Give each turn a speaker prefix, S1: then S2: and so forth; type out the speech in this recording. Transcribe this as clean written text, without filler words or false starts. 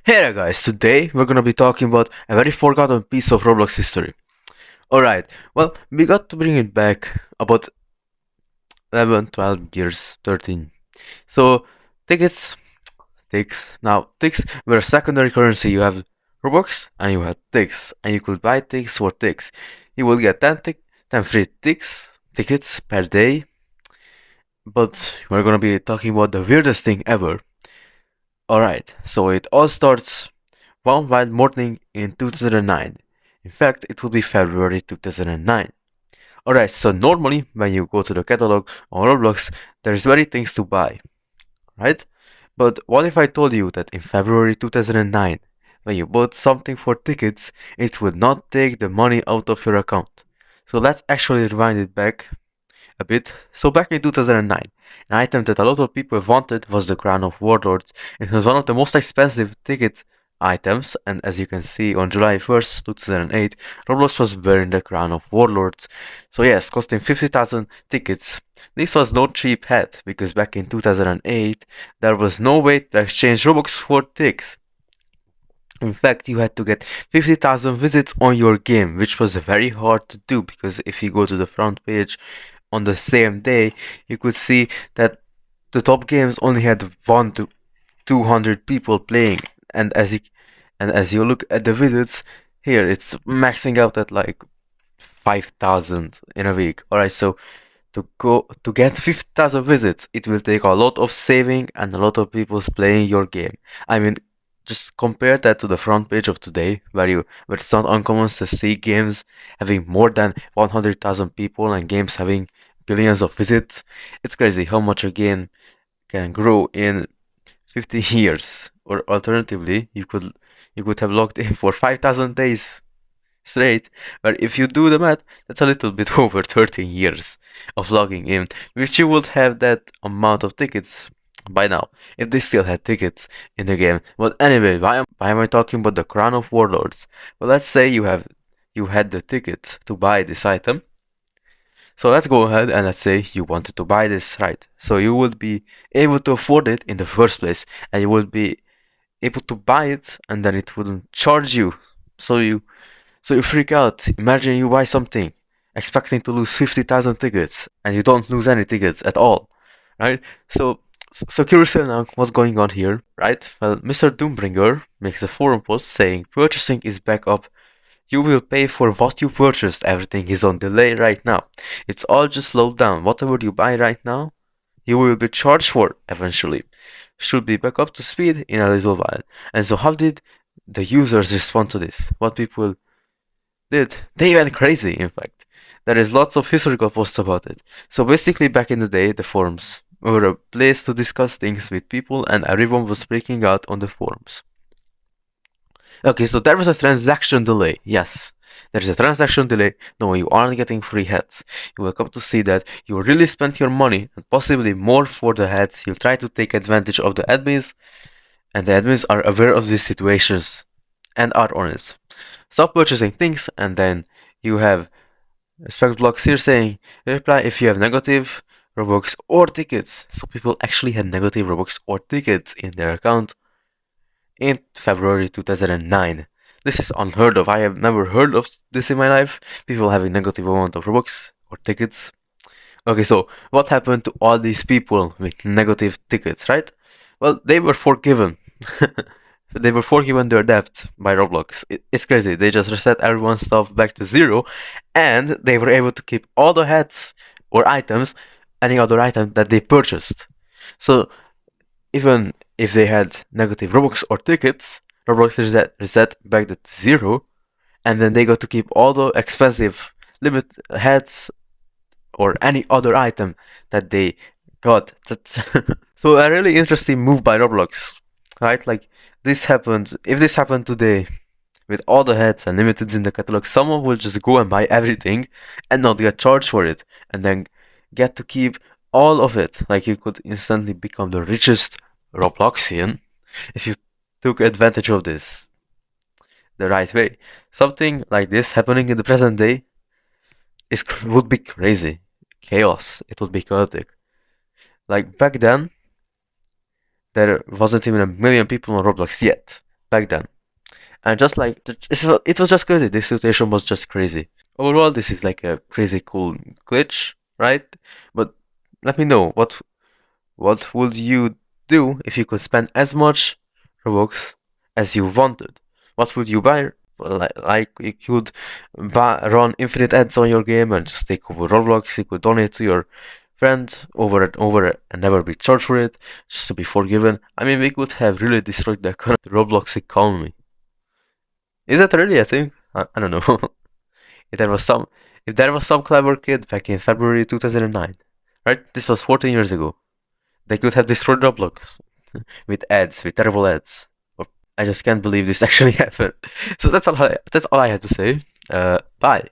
S1: Hey there guys, today we're gonna be talking about a very forgotten piece of Roblox history. Alright, well, we got to bring it back about 11, 12 years, 13. So, tickets, ticks were a secondary currency. You have Robux and you have ticks, and you could buy ticks for ticks. You will get 10 free tickets per day, but we're gonna be talking about the weirdest thing ever. Alright, so it all starts one wild morning in 2009. In fact, it would be February 2009. Alright, so normally when you go to the catalog on Roblox, there's many things to buy, right? But what if I told you that in February 2009, when you bought something for tickets, it would not take the money out of your account? So let's actually rewind it back a bit. So back in 2009, an item that a lot of people wanted was the Crown of Warlords. It was one of the most expensive ticket items, and as you can see on July 1st, 2008, Roblox was wearing the Crown of Warlords. So yes, costing 50,000 tickets. This was no cheap hat, because back in 2008, there was no way to exchange Robux for ticks. In fact, you had to get 50,000 visits on your game, which was very hard to do, because if you go to the front page on the same day, you could see that the top games only had 1 to 200 people playing, and as you look at the visits here, it's maxing out at like 5,000 in a week. Alright, so to get 50,000 visits, it will take a lot of saving and a lot of people playing your game. I mean, just compare that to the front page of today, where it's not uncommon to see games having more than 100,000 people and games having billions of visits. It's crazy how much a game can grow in 50 years. Or alternatively, you could have logged in for 5,000 days straight, but if you do the math, that's a little bit over 13 years of logging in, which you would have that amount of tickets by now, if they still had tickets in the game. But anyway, why am I talking about the Crown of Warlords? Well, let's say you had the tickets to buy this item. So let's go ahead and let's say you wanted to buy this, right? So you would be able to afford it in the first place, and you would be able to buy it, and then it wouldn't charge you. So you freak out. Imagine you buy something expecting to lose 50,000 tickets and you don't lose any tickets at all, right? So curiously now, what's going on here, right? Well, Mr. Doombringer makes a forum post saying purchasing is back up. You will pay for what you purchased. Everything is on delay right now. It's all just slowed down. Whatever you buy right now, you will be charged for eventually. Should be back up to speed in a little while. And so how did the users respond to this? What people did? They went crazy, in fact. There is lots of historical posts about it. So basically back in the day, the forums were a place to discuss things with people and everyone was breaking out on the forums. Okay, so there was a transaction delay. Yes, there is a transaction delay. No, you aren't getting free hats. You will come to see that you really spent your money and possibly more for the hats. You'll try to take advantage of the admins, and the admins are aware of these situations and are honest. Stop purchasing things, and then you have respect blocks here saying reply if you have negative Robux or tickets. So people actually had negative Robux or tickets in their account in February 2009. This is unheard of. I have never heard of this in my life. People having negative amount of Robux or tickets. Okay, so what happened to all these people with negative tickets, right? Well, they were forgiven. They were forgiven their debt by Roblox. It's crazy. They just reset everyone's stuff back to zero, and they were able to keep all the hats or items, any other item that they purchased. So even if they had negative Robux or tickets, Roblox reset back to zero, and then they got to keep all the expensive limit hats or any other item that they got. That's so a really interesting move by Roblox, right? Like this happened. If this happened today, with all the hats and limiteds in the catalog, someone will just go and buy everything and not get charged for it, and then get to keep all of it. Like you could instantly become the richest Robloxian if you took advantage of this the right way. Something like this happening in the present day would be crazy. Chaos. It would be chaotic. Like back then, there wasn't even a million people on Roblox yet. back then. And just like it was just crazy. This situation was just crazy. Overall, this is like a crazy cool glitch, right? But let me know what would you do if you could spend as much Robux as you wanted? What would you buy? Well, like you could run infinite ads on your game and just take over Roblox. You could donate to your friend over and over and never be charged for it, just to be forgiven. I mean, we could have really destroyed the economy, the Roblox economy. Is that really a thing? I don't know. if there was some if there was some clever kid back in February 2009, right? This was 14 years ago. They could have destroyed Roblox with ads, with terrible ads. I just can't believe this actually happened. So that's all I had to say. Bye.